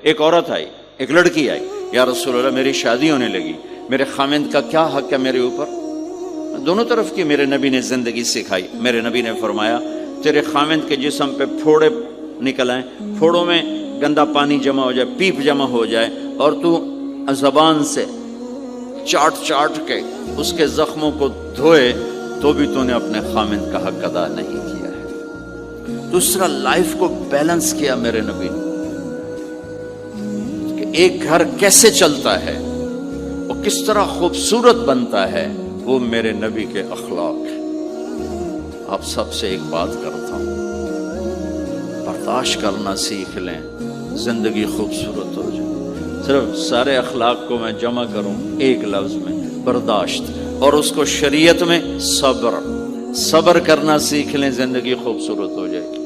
ایک عورت آئی، ایک لڑکی آئی، یا رسول اللہ میری شادی ہونے لگی، میرے خامند کا کیا حق ہے میرے اوپر؟ دونوں طرف کی میرے نبی نے زندگی سکھائی۔ میرے نبی نے فرمایا تیرے خامند کے جسم پہ پھوڑے نکل آئیں، پھوڑوں میں گندا پانی جمع ہو جائے، پیپ جمع ہو جائے، اور تو زبان سے چاٹ چاٹ کے اس کے زخموں کو دھوئے، تو بھی تو نے اپنے خامند کا حق ادا نہیں کیا ہے۔ دوسرا لائف کو بیلنس کیا میرے نبی نے کہ ایک گھر کیسے چلتا ہے اور کس طرح خوبصورت بنتا ہے، وہ میرے نبی کے اخلاق ہیں۔ آپ سب سے ایک بات کرتا ہوں، برداشت کرنا سیکھ لیں، زندگی خوبصورت ہو جائے۔ صرف سارے اخلاق کو میں جمع کروں ایک لفظ میں، برداشت، اور اس کو شریعت میں صبر۔ صبر کرنا سیکھ لیں، زندگی خوبصورت ہو جائے گی۔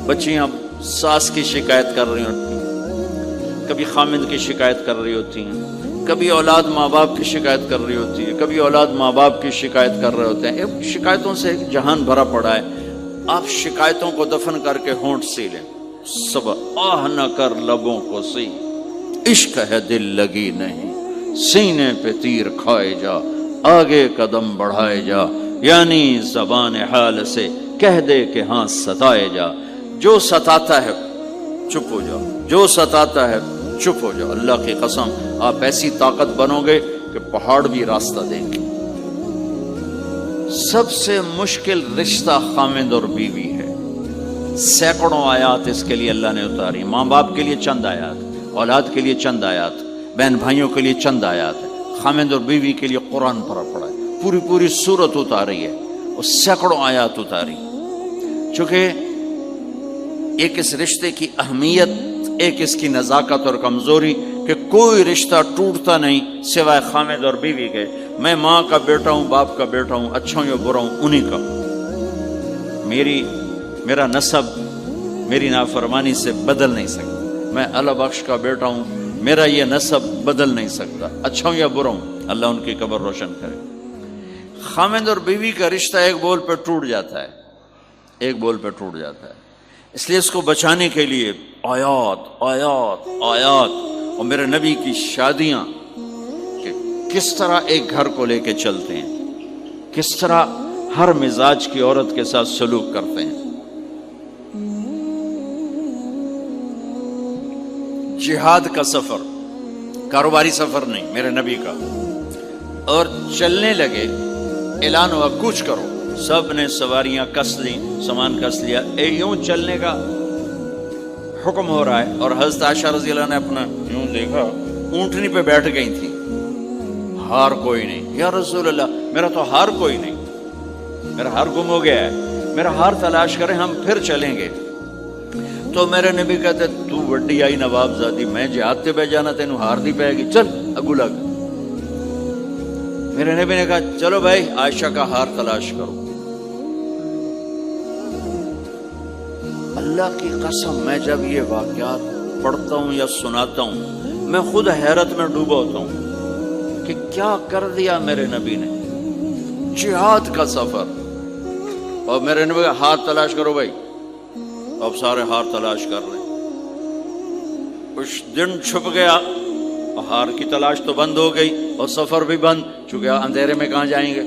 بچیاں ساس کی شکایت کر رہی ہوتی ہیں، کبھی خامند کی شکایت کر رہی ہوتی ہیں، کبھی اولاد ماں باپ کی شکایت کر رہی ہوتی ہے، کبھی اولاد ماں باپ کی شکایت کر رہے ہوتے ہیں۔ شکایتوں سے ایک جہان بھرا پڑا ہے۔ آپ شکایتوں کو دفن کر کے ہونٹ سی لیں، صبر، آہ نہ کر لبوں کو سی، عشق ہے دل لگی نہیں، سینے پہ تیر کھائے جا، آگے قدم بڑھائے جا، یعنی زبان حال سے کہہ دے کہ ہاں ستائے جا۔ جو ستاتا ہے چپ ہو جاؤ، جو ستاتا ہے چپ ہو جاؤ۔ اللہ کی قسم آپ ایسی طاقت بنو گے کہ پہاڑ بھی راستہ دیں گے۔ سب سے مشکل رشتہ خامند اور بیوی ہے۔ سینکڑوں آیات اس کے لیے اللہ نے اتاری، ماں باپ کے لیے چند آیات، اولاد کے لیے چند آیات، بہن بھائیوں کے لیے چند آیات، خامند اور بیوی کے لیے قرآن پڑھا پڑا ہے، پوری سورت اتاری ہے اور سینکڑوں آیات اتاری۔ چونکہ ایک اس رشتے کی اہمیت، ایک اس کی نزاکت اور کمزوری کہ کوئی رشتہ ٹوٹتا نہیں سوائے خامد اور بیوی کے۔ میں ماں کا بیٹا ہوں، باپ کا بیٹا ہوں، اچھا ہوں یا برا ہوں انہی کا۔ میرا نسب میری نافرمانی سے بدل نہیں سکتا۔ میں اللہ بخش کا بیٹا ہوں، میرا یہ نسب بدل نہیں سکتا، اچھا ہوں یا برا ہوں۔ اللہ ان کی قبر روشن کرے۔ خامد اور بیوی کا رشتہ ایک بول پہ ٹوٹ جاتا ہے، ایک بول پہ ٹوٹ جاتا ہے۔ اس لیے اس کو بچانے کے لیے آیات آیات آیات، اور میرے نبی کی شادیاں کہ کس طرح ایک گھر کو لے کے چلتے ہیں، کس طرح ہر مزاج کی عورت کے ساتھ سلوک کرتے ہیں۔ جہاد کا سفر، کاروباری سفر نہیں، میرے نبی کا، اور چلنے لگے، اعلان ہوا کوچ کرو، سب نے سواریاں کس لیں، سامان کس لیا، یوں چلنے کا حکم ہو رہا ہے۔ اور حضرت عائشہ رضی اللہ نے اپنا یوں دیکھا، اونٹنی پہ بیٹھ گئی تھی، ہار کوئی نہیں۔ یا رسول اللہ میرا تو ہار کوئی نہیں، میرا ہار گم ہو گیا ہے، میرا ہار تلاش کریں، ہم پھر چلیں گے۔ تو میرے نبی کہتے تو وڈی آئی نواب زادی، میں جہاد تے پہ جانا، تینوں ہار دی پائے گی، چل اگو لگ۔ میرے نبی نے کہا چلو بھائی عائشہ کا ہار تلاش کرو۔ اللہ کی قسم میں جب یہ واقعات پڑھتا ہوں یا سناتا ہوں، میں خود حیرت میں ڈوبا ہوتا ہوں کہ کیا کر دیا میرے نبی نے۔ جہاد کا سفر، اور میرے نبی کا ہار تلاش کرو بھائی، اب سارے ہار تلاش کر رہے ہیں۔ کچھ دن چھپ گیا، ہار کی تلاش تو بند ہو گئی اور سفر بھی بند، چونکہ اندھیرے میں کہاں جائیں گے۔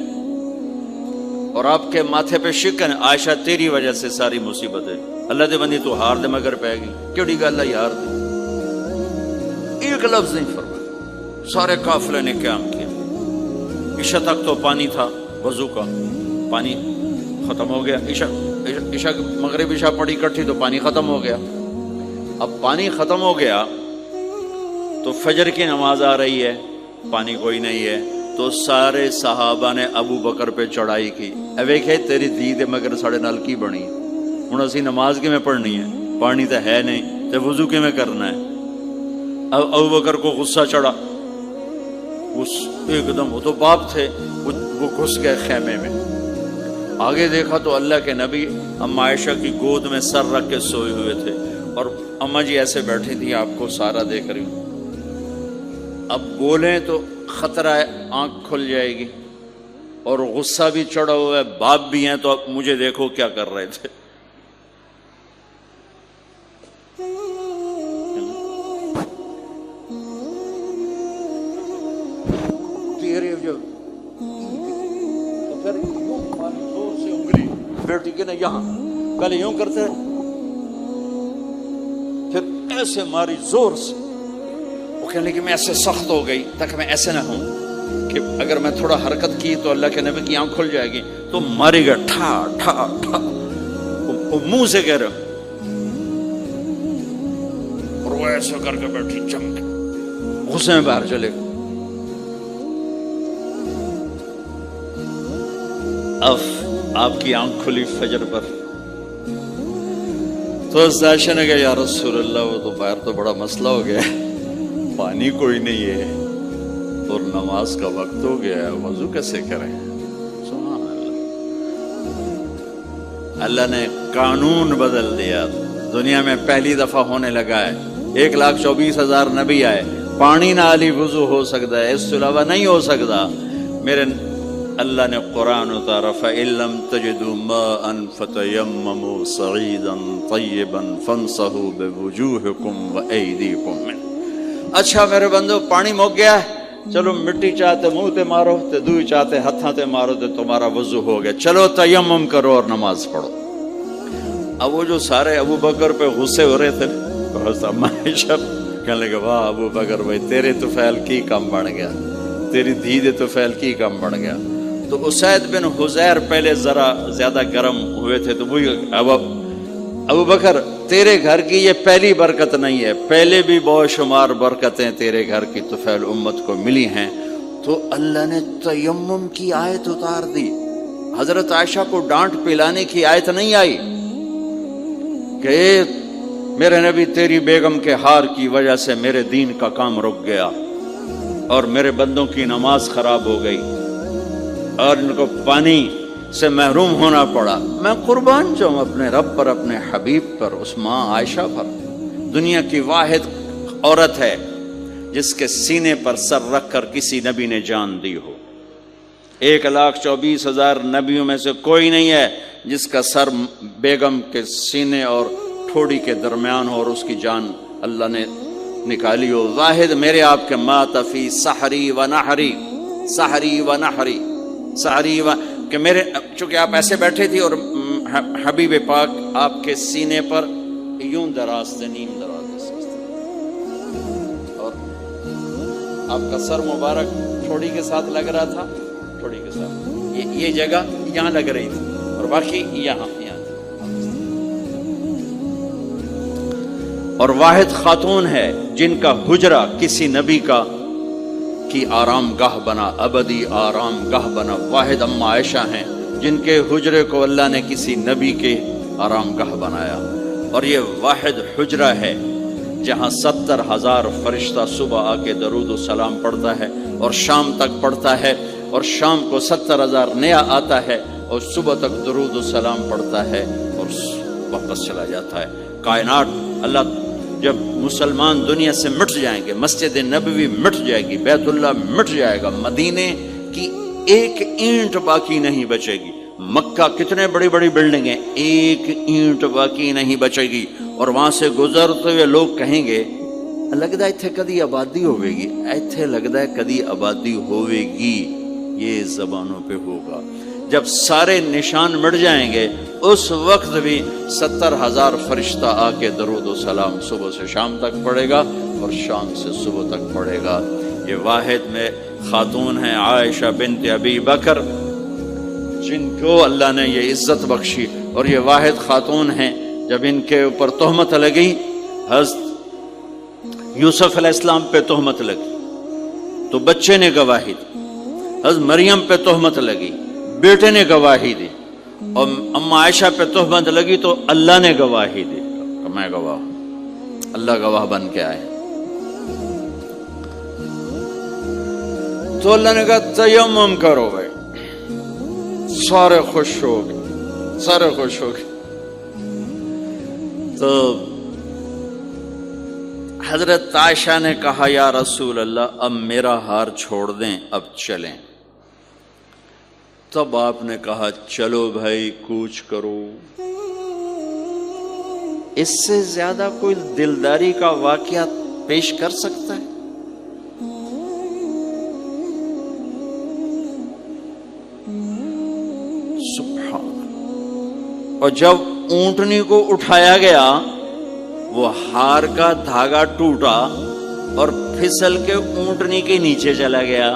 اور آپ کے ماتھے پہ شکن، عائشہ تیری وجہ سے ساری مصیبت ہے، اللہ دے بندی تو ہار دے مگر پہ گی، کیڑی گل ہے یار دی۔ ایک لفظ نہیں فرمایا، سارے قافلے نے قیام کیا۔ عشاء تک تو پانی تھا، وضو کا پانی ختم ہو گیا، عشاء مغرب عشاء پڑی اکٹھی تو پانی ختم ہو گیا۔ اب پانی ختم ہو گیا تو فجر کی نماز آ رہی ہے، پانی کوئی نہیں ہے، تو سارے صحابہ نے ابو بکر پہ چڑھائی کی، ویکھے تیری دید مگر ساڑے نال کی بنی، ہن اسی نماز کی میں پڑھنی ہے، پانی تو ہے نہیں، تو وضو کی میں کرنا ہے۔ اب ابو بکر کو غصہ چڑھا، ایک دم، وہ تو باپ تھے، وہ گھس گئے خیمے میں۔ آگے دیکھا تو اللہ کے نبی اما عائشہ کی گود میں سر رکھ کے سوئے ہوئے تھے، اور اما جی ایسے بیٹھی تھی، آپ کو سارا دیکھ رہی ہوں۔ اب بولیں تو خطرہ ہے آنکھ کھل جائے گی، اور غصہ بھی چڑھا ہوا ہے، باپ بھی ہیں، تو اب مجھے دیکھو کیا کر رہے تھے۔ بیٹی کے نا یہاں پہلے یوں کرتے رہے، پھر ایسے ماری زور سے، وہ کہنے لگی میں ایسے سخت ہو گئی تاکہ میں ایسے نہ ہوں کہ اگر میں تھوڑا حرکت کی تو اللہ کے نبی کی آنکھ کھل جائے گی، تو ماری گا ٹھا ٹھا ٹھا، وہ منہ سے کہہ رہے، اور وہ ایسا کر کے بیٹھی چمک، غصے میں باہر چلے گا۔ اب آپ کی آنکھ کھلی فجر پر، تو عائشہ نے کہا یا رسول اللہ وہ تو باہر تو بڑا مسئلہ ہو گیا ہے، پانی کوئی نہیں ہے اور نماز کا وقت ہو گیا ہے، وضو کیسے کریں؟ سبحان اللہ، اللہ نے قانون بدل دیا، دنیا میں پہلی دفعہ ہونے لگا ہے، 1,24,000 نبی آئے، پانی نہ علی وضو ہو سکتا ہے، اس کے علاوہ نہیں ہو سکتا۔ میرے اللہ نے قرآن اتارا فَإِن لَّمْ تَجِدُوا مَاءً فَتَيَمَّمُوا صَعِيدًا طَيِّبًا فَامْسَحُوا بِوُجُوهِكُمْ وَأَيْدِيكُمْ مِنْهُ۔ اچھا میرے بندو پانی مک گیا ہے، چلو مٹی چاہتے منہ تے مارو تے دوئی چاہتے ہتھاں تے مارو تے تمہارا وضو ہو گیا، چلو تیمم کرو اور نماز پڑھو۔ اب وہ جو سارے ابو بکر پہ غصے ہو رہے تھے، بس عائشہ کہنے لگے واہ ابو بکر بھائی تیرے تو فعل کی کم بڑھ گیا، تیری دھی دے تو فعل کی کم بڑھ گیا۔ تو اسید بن حزیر پہلے ذرا زیادہ گرم ہوئے تھے، تو وہی ابو بکر تیرے گھر کی یہ پہلی برکت نہیں ہے، پہلے بھی بہت شمار برکتیں تیرے گھر کی طفیل امت کو ملی ہیں۔ تو اللہ نے تیمم کی آیت اتار دی، حضرت عائشہ کو ڈانٹ پلانے کی آیت نہیں آئی کہ میرے نبی تیری بیگم کے ہار کی وجہ سے میرے دین کا کام رک گیا اور میرے بندوں کی نماز خراب ہو گئی اور ان کو پانی سے محروم ہونا پڑا۔ میں قربان جاؤں اپنے رب پر، اپنے حبیب پر، اس ماں عائشہ پر، دنیا کی واحد عورت ہے جس کے سینے پر سر رکھ کر کسی نبی نے جان دی ہو۔ 1,24,000 نبیوں میں سے کوئی نہیں ہے جس کا سر بیگم کے سینے اور ٹھوڑی کے درمیان ہو اور اس کی جان اللہ نے نکالی ہو۔ واحد میرے آپ کے مات فی سحری و نحری، سحری و نحری، سحری و، کہ میرے چونکہ آپ ایسے بیٹھے تھی اور حبیب پاک آپ کے سینے پر یوں دراز تھے، نیم دراز تھے، اور آپ کا سر مبارک ٹھوڑی کے ساتھ لگ رہا تھا، ٹھوڑی کے ساتھ یہ جگہ یہاں لگ رہی تھی اور باقی یہاں تھی۔ اور واحد خاتون ہے جن کا حجرہ کسی نبی کی آرام گاہ بنا، ابدی آرام گاہ بنا، واحد اما عائشہ ہیں جن کے حجرے کو اللہ نے کسی نبی کے آرام گاہ بنایا۔ اور یہ واحد حجرہ ہے جہاں 70,000 فرشتہ صبح آ کے درود و سلام پڑھتا ہے اور شام تک پڑھتا ہے، اور شام کو 70,000 نیا آتا ہے اور صبح تک درود و سلام پڑھتا ہے اور واپس چلا جاتا ہے۔ کائنات اللہ جب مسلمان دنیا سے مٹ جائیں گے، مسجد نبوی مٹ جائے گی، بیت اللہ مٹ جائے گا، مدینے کی ایک اینٹ باقی نہیں بچے گی، مکہ کتنے بڑی بڑی بلڈنگیں، ایک اینٹ باقی نہیں بچے گی، اور وہاں سے گزرتے ہوئے لوگ کہیں گے لگتا ہے اتھے کدی آبادی ہوئے گی، ایتھے لگتا ہے کدی آبادی ہوئے گی۔ یہ زبانوں پہ ہوگا جب سارے نشان مٹ جائیں گے، اس وقت بھی 70,000 فرشتہ آ کے درود و سلام صبح سے شام تک پڑھے گا اور شام سے صبح تک پڑھے گا۔ یہ واحد میں خاتون ہیں عائشہ بنت ابی بکر جن کو اللہ نے یہ عزت بخشی، اور یہ واحد خاتون ہیں جب ان کے اوپر تہمت لگی، حضرت یوسف علیہ السلام پہ تہمت لگی تو بچے نے گواہی دی، حضرت مریم پہ تہمت لگی بیٹے نے گواہی دی، اور اما عائشہ پہ تہمت لگی تو اللہ نے گواہی دی، میں گواہ، اللہ گواہ بن کے آئے۔ تو اللہ نے کہا تیمم کرو بھائی، سارے خوش ہو گئے، سارے خوش ہو گئے۔ تو حضرت عائشہ نے کہا یا رسول اللہ اب میرا ہار چھوڑ دیں، اب چلیں۔ تب آپ نے کہا چلو بھائی کوچ کرو۔ اس سے زیادہ کوئی دلداری کا واقعہ پیش کر سکتا ہے؟ سبحان اللہ، اور جب اونٹنی کو اٹھایا گیا وہ ہار کا دھاگا ٹوٹا اور پھسل کے اونٹنی کے نیچے چلا گیا.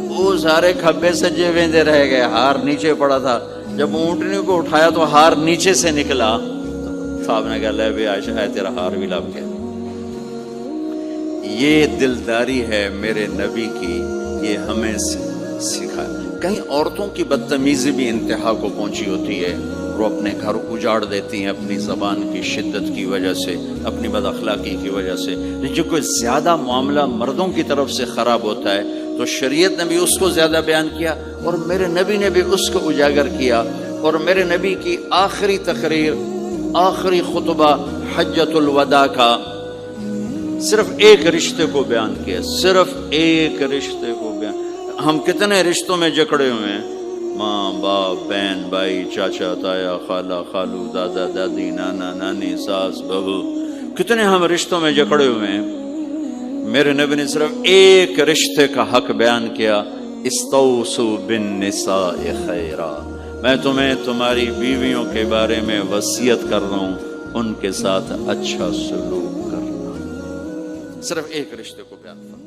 وہ سارے کھبے سجے ویندے رہ گئے، ہار نیچے پڑا تھا. جب اونٹنی کو اٹھایا تو ہار نیچے سے نکلا. صاحب نے کہا لے بھی عائشہ ہے تیرا ہار بھی لب گیا. یہ دلداری ہے میرے نبی کی، یہ ہمیں سکھا. کہیں عورتوں کی بدتمیزی بھی انتہا کو پہنچی ہوتی ہے، وہ اپنے گھر اجاڑ دیتی ہیں اپنی زبان کی شدت کی وجہ سے، اپنی بد اخلاقی کی وجہ سے. لیکن جو کوئی زیادہ معاملہ مردوں کی طرف سے خراب ہوتا ہے تو شریعت نے بھی اس کو زیادہ بیان کیا اور میرے نبی نے بھی اس کو اجاگر کیا. اور میرے نبی کی آخری تقریر، آخری خطبہ حجۃ الوداع کا صرف ایک رشتے کو بیان کیا، صرف ایک رشتے کو بیان. ہم کتنے رشتوں میں جکڑے ہوئے ہیں، ماں باپ، بہن بھائی، چاچا تایا، خالہ خالو، دادا دادی، نانا نانی، ساس بہو، کتنے ہم رشتوں میں جکڑے ہوئے ہیں. میرے نبی نے صرف ایک رشتے کا حق بیان کیا، استوصوا بالنساء خیرا. میں تمہیں تمہاری بیویوں کے بارے میں وصیت کر رہا ہوں، ان کے ساتھ اچھا سلوک کرنا. صرف ایک رشتے کو بیان کرنا.